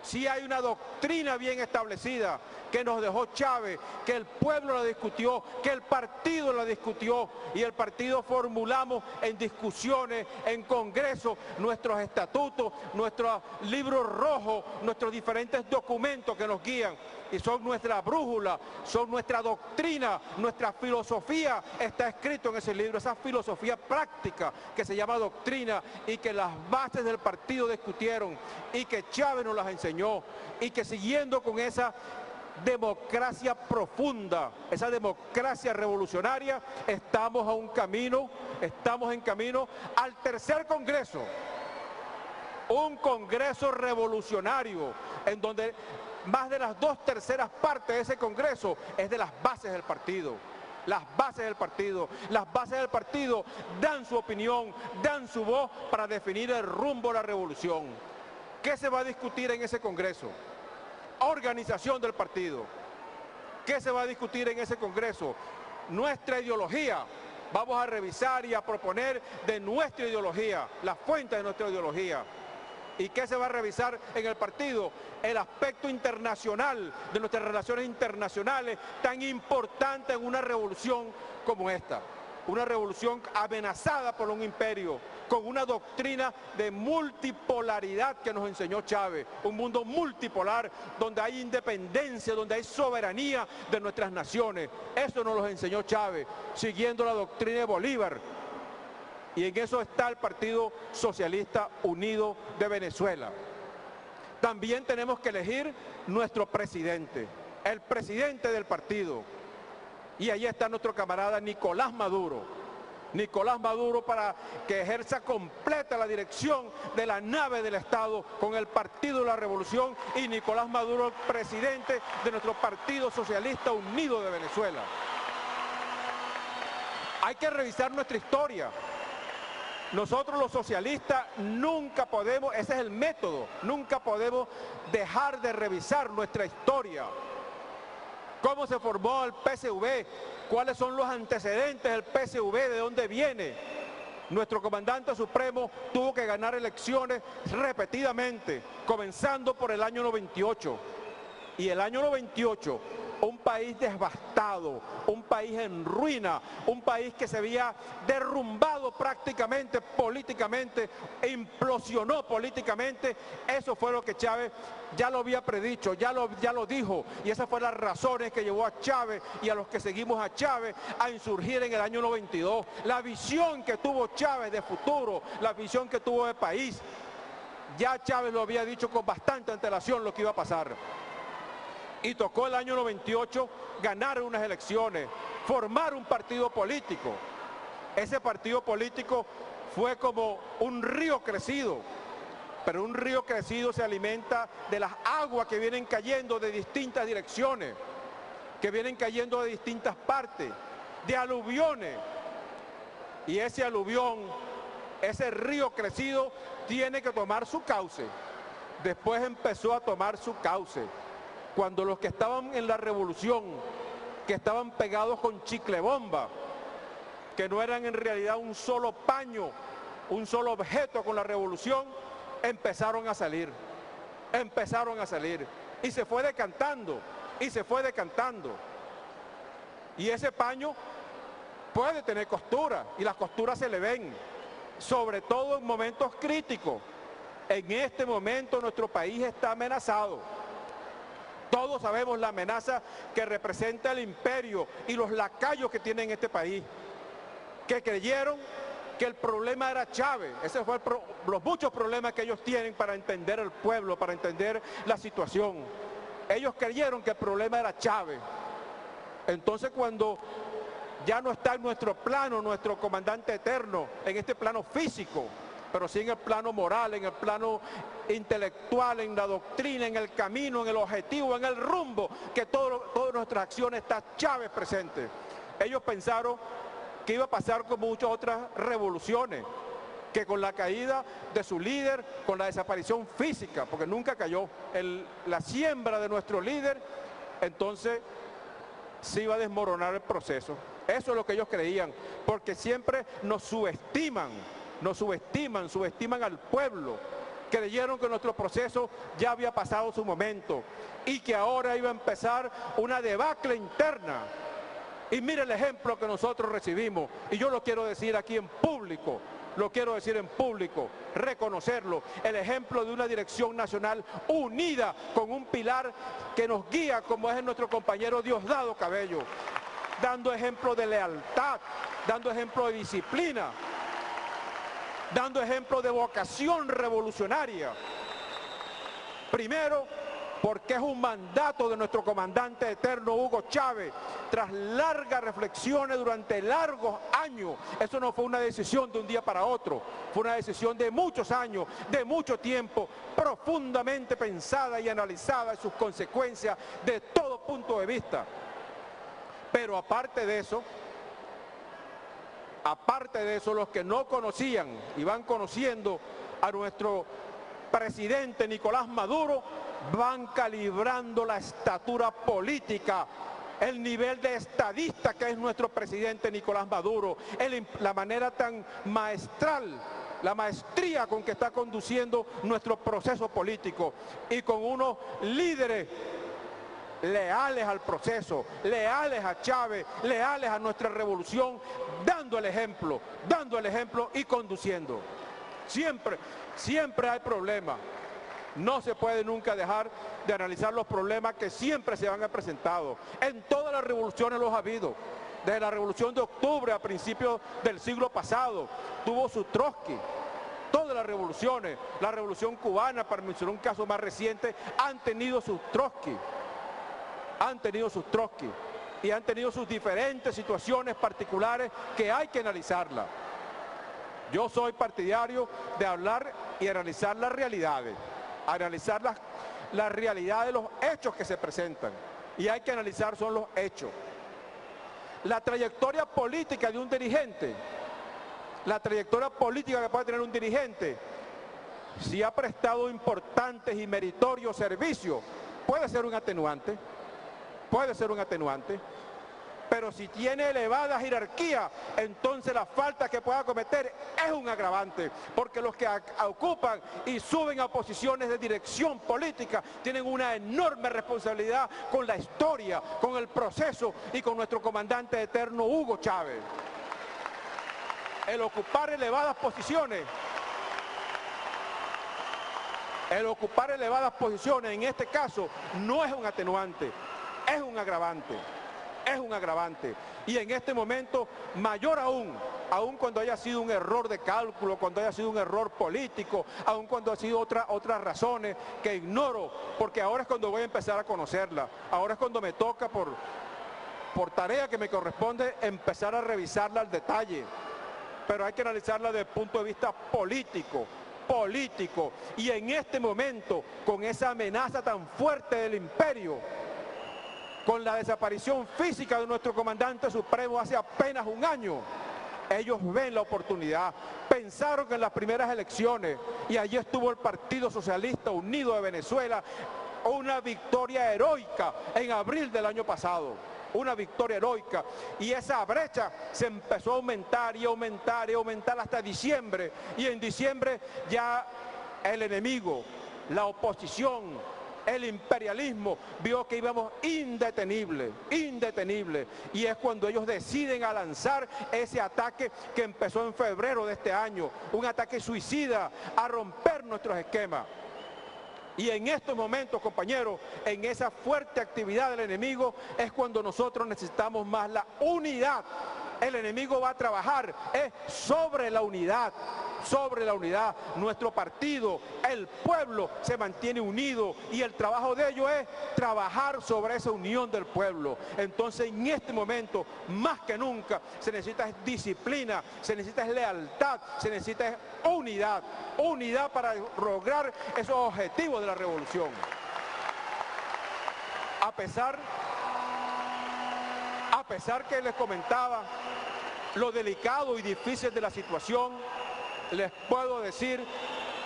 sí hay una doctrina bien establecida que nos dejó Chávez, que el pueblo la discutió, que el partido la discutió y el partido formulamos en discusiones, en congresos, nuestros estatutos, nuestros libros rojos, nuestros diferentes documentos que nos guían y son nuestra brújula, son nuestra doctrina, nuestra filosofía está escrito en ese libro, esa filosofía práctica que se llama doctrina y que las bases del partido discutieron y que Chávez nos las enseñó y que siguiendo con esa democracia profunda, esa democracia revolucionaria, estamos en camino al tercer congreso, un congreso revolucionario en donde más de las 2/3 partes de ese congreso es de las bases del partido. Las bases del partido dan su opinión, dan su voz para definir el rumbo de la revolución. ¿Qué se va a discutir en ese congreso? Organización del partido. ¿Qué se va a discutir en ese congreso? Nuestra ideología. Vamos a revisar y a proponer de nuestra ideología, la fuente de nuestra ideología. ¿Y qué se va a revisar en el partido? El aspecto internacional de nuestras relaciones internacionales, tan importante en una revolución como esta. Una revolución amenazada por un imperio, con una doctrina de multipolaridad que nos enseñó Chávez. Un mundo multipolar, donde hay independencia, donde hay soberanía de nuestras naciones. Eso nos lo enseñó Chávez, siguiendo la doctrina de Bolívar. Y en eso está el Partido Socialista Unido de Venezuela. También tenemos que elegir nuestro presidente, el presidente del partido. Y ahí está nuestro camarada Nicolás Maduro. Nicolás Maduro para que ejerza completa la dirección de la nave del Estado con el Partido de la Revolución y Nicolás Maduro, presidente de nuestro Partido Socialista Unido de Venezuela. Hay que revisar nuestra historia. Nosotros los socialistas nunca podemos, ese es el método, nunca podemos dejar de revisar nuestra historia. ¿Cómo se formó el PSV? ¿Cuáles son los antecedentes del PSV? ¿De dónde viene? Nuestro comandante supremo tuvo que ganar elecciones repetidamente, comenzando por el año 98. Y el año 98, un país devastado, un país en ruina, un país que se había derrumbado prácticamente políticamente, e implosionó políticamente. Eso fue lo que Chávez ya lo había predicho, ya lo dijo, y esas fueron las razones que llevó a Chávez y a los que seguimos a Chávez a insurgir en el año 92. La visión que tuvo Chávez de futuro, la visión que tuvo de país, ya Chávez lo había dicho con bastante antelación lo que iba a pasar. Y tocó el año 98 ganar unas elecciones, formar un partido político. Ese partido político fue como un río crecido, pero un río crecido se alimenta de las aguas que vienen cayendo de distintas direcciones, que vienen cayendo de distintas partes, de aluviones. Y ese aluvión, ese río crecido, tiene que tomar su cauce. Después empezó a tomar su cauce. Cuando los que estaban en la revolución, que estaban pegados con chicle bomba, que no eran en realidad un solo paño, un solo objeto con la revolución, empezaron a salir, y se fue decantando, y ese paño puede tener costura, y las costuras se le ven, sobre todo en momentos críticos. En este momento nuestro país está amenazado. Todos sabemos la amenaza que representa el imperio y los lacayos que tiene en este país, que creyeron que el problema era Chávez. Ese fue los muchos problemas que ellos tienen para entender el pueblo, para entender la situación. Ellos creyeron que el problema era Chávez. Entonces cuando ya no está en nuestro plano, nuestro comandante eterno, en este plano físico, pero sí en el plano moral, en el plano intelectual, en la doctrina, en el camino, en el objetivo, en el rumbo, que todas nuestras acciones está Chávez presente. Ellos pensaron que iba a pasar como muchas otras revoluciones, que con la caída de su líder, con la desaparición física, porque nunca cayó, la siembra de nuestro líder, entonces se iba a desmoronar el proceso. Eso es lo que ellos creían, porque siempre nos subestiman al pueblo. creyeron que nuestro proceso ya había pasado su momento y que ahora iba a empezar una debacle interna. Y mire el ejemplo que nosotros recibimos, y yo lo quiero decir aquí en público, lo quiero decir en público, reconocerlo, el ejemplo de una dirección nacional unida con un pilar que nos guía como es nuestro compañero Diosdado Cabello, dando ejemplo de lealtad, dando ejemplo de disciplina, dando ejemplo de vocación revolucionaria. Primero, porque es un mandato de nuestro comandante eterno Hugo Chávez, tras largas reflexiones durante largos años. Eso no fue una decisión de un día para otro, fue una decisión de muchos años, de mucho tiempo, profundamente pensada y analizada en sus consecuencias de todo punto de vista. Pero aparte de eso, los que no conocían y van conociendo a nuestro presidente Nicolás Maduro, van calibrando la estatura política, el nivel de estadista que es nuestro presidente Nicolás Maduro, la manera tan maestral, la maestría con que está conduciendo nuestro proceso político y con unos líderes leales al proceso, leales a Chávez, leales a nuestra revolución, dando el ejemplo y conduciendo. Siempre hay problemas. No se puede nunca dejar de analizar los problemas que siempre se han presentado. En todas las revoluciones los ha habido. Desde la Revolución de Octubre a principios del siglo pasado, tuvo su Trotsky. Todas las revoluciones, la Revolución Cubana, para mencionar un caso más reciente, han tenido sus Trotsky. Y han tenido sus diferentes situaciones particulares que hay que analizarlas. Yo soy partidario de hablar y analizar las realidades, analizar la realidad de los hechos que se presentan, y hay que analizar son los hechos. La trayectoria política de un dirigente, la trayectoria política que puede tener un dirigente, si ha prestado importantes y meritorios servicios, puede ser un atenuante, pero si tiene elevada jerarquía, entonces la falta que pueda cometer es un agravante, porque los que ocupan y suben a posiciones de dirección política tienen una enorme responsabilidad con la historia, con el proceso y con nuestro comandante eterno Hugo Chávez. El ocupar elevadas posiciones en este caso no es un atenuante, es un agravante. Y en este momento, mayor aún cuando haya sido un error de cálculo, cuando haya sido un error político, aún cuando ha sido otras razones que ignoro, porque ahora es cuando voy a empezar a conocerla, ahora es cuando me toca por tarea que me corresponde empezar a revisarla al detalle, pero hay que analizarla desde el punto de vista político, y en este momento, con esa amenaza tan fuerte del imperio, con la desaparición física de nuestro comandante supremo hace apenas un año, ellos ven la oportunidad, pensaron que en las primeras elecciones, y allí estuvo el Partido Socialista Unido de Venezuela, una victoria heroica en abril del año pasado, una victoria heroica, y esa brecha se empezó a aumentar hasta diciembre, y en diciembre ya el enemigo, la oposición, el imperialismo vio que íbamos indetenible, y es cuando ellos deciden a lanzar ese ataque que empezó en febrero de este año, un ataque suicida a romper nuestros esquemas. Y en estos momentos, compañeros, en esa fuerte actividad del enemigo es cuando nosotros necesitamos más la unidad. El enemigo va a trabajar sobre la unidad. Nuestro partido, el pueblo se mantiene unido, y el trabajo de ellos es trabajar sobre esa unión del pueblo. Entonces, en este momento, más que nunca, se necesita disciplina, se necesita lealtad, se necesita unidad para lograr esos objetivos de la revolución. A pesar que les comentaba lo delicado y difícil de la situación, les puedo decir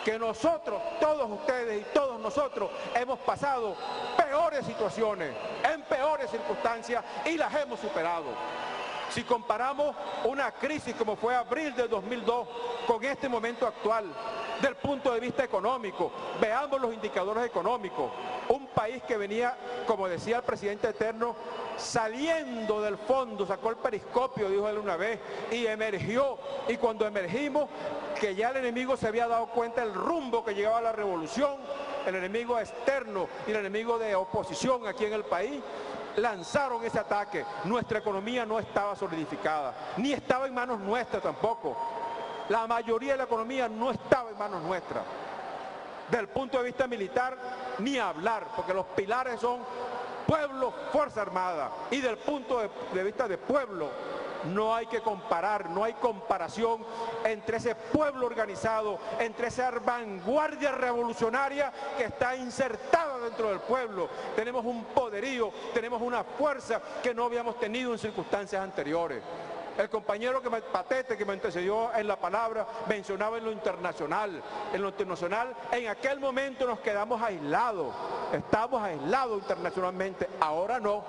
que nosotros, todos ustedes y todos nosotros, hemos pasado peores situaciones, en peores circunstancias, y las hemos superado. Si comparamos una crisis como fue abril del 2002 con este momento actual, del punto de vista económico. Veamos los indicadores económicos. Un país que venía, como decía el presidente Eterno, saliendo del fondo, sacó el periscopio, dijo él una vez, y emergió. Y cuando emergimos, que ya el enemigo se había dado cuenta del rumbo que llevaba la revolución, el enemigo externo y el enemigo de oposición aquí en el país, lanzaron ese ataque. Nuestra economía no estaba solidificada, ni estaba en manos nuestras tampoco. La mayoría de la economía no estaba en manos nuestras. Del punto de vista militar, ni hablar, porque los pilares son pueblo, Fuerza Armada. Y del punto de vista de pueblo, no hay que comparar, no hay comparación entre ese pueblo organizado, entre esa vanguardia revolucionaria que está insertada dentro del pueblo. Tenemos un poderío, tenemos una fuerza que no habíamos tenido en circunstancias anteriores. El compañero Patete, que me antecedió en la palabra, mencionaba en lo internacional. En lo internacional, en aquel momento nos quedamos aislados, estábamos aislados internacionalmente, ahora no.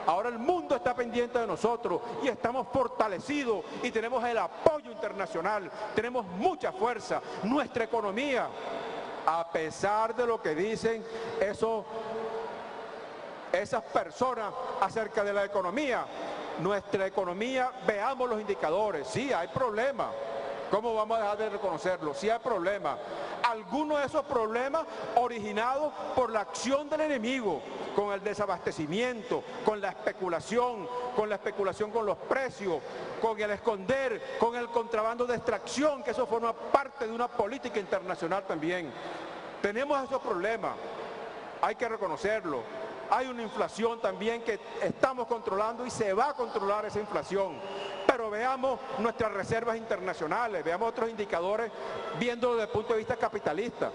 Ahora el mundo está pendiente de nosotros y estamos fortalecidos y tenemos el apoyo internacional, tenemos mucha fuerza. Nuestra economía, a pesar de lo que dicen esas personas acerca de la economía, nuestra economía, veamos los indicadores, sí hay problemas. ¿Cómo vamos a dejar de reconocerlo? Sí hay problemas. Algunos de esos problemas originados por la acción del enemigo, con el desabastecimiento, con la especulación con los precios, con el esconder, con el contrabando de extracción, que eso forma parte de una política internacional también. Tenemos esos problemas, hay que reconocerlo. Hay una inflación también que estamos controlando y se va a controlar esa inflación. Pero veamos nuestras reservas internacionales, veamos otros indicadores, viéndolo desde el punto de vista capitalista,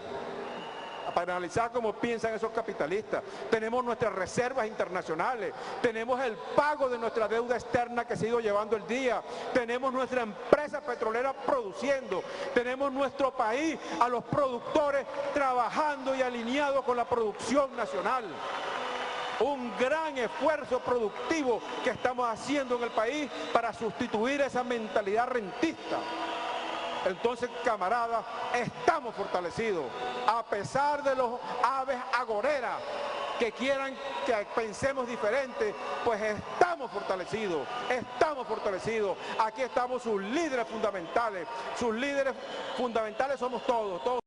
para analizar cómo piensan esos capitalistas. Tenemos nuestras reservas internacionales, tenemos el pago de nuestra deuda externa que se ha ido llevando el día, tenemos nuestra empresa petrolera produciendo, tenemos nuestro país, a los productores trabajando y alineados con la producción nacional. Un gran esfuerzo productivo que estamos haciendo en el país para sustituir esa mentalidad rentista. Entonces, camaradas, estamos fortalecidos, a pesar de los aves agoreras que quieran que pensemos diferente, pues estamos fortalecidos, Aquí estamos sus líderes fundamentales somos todos.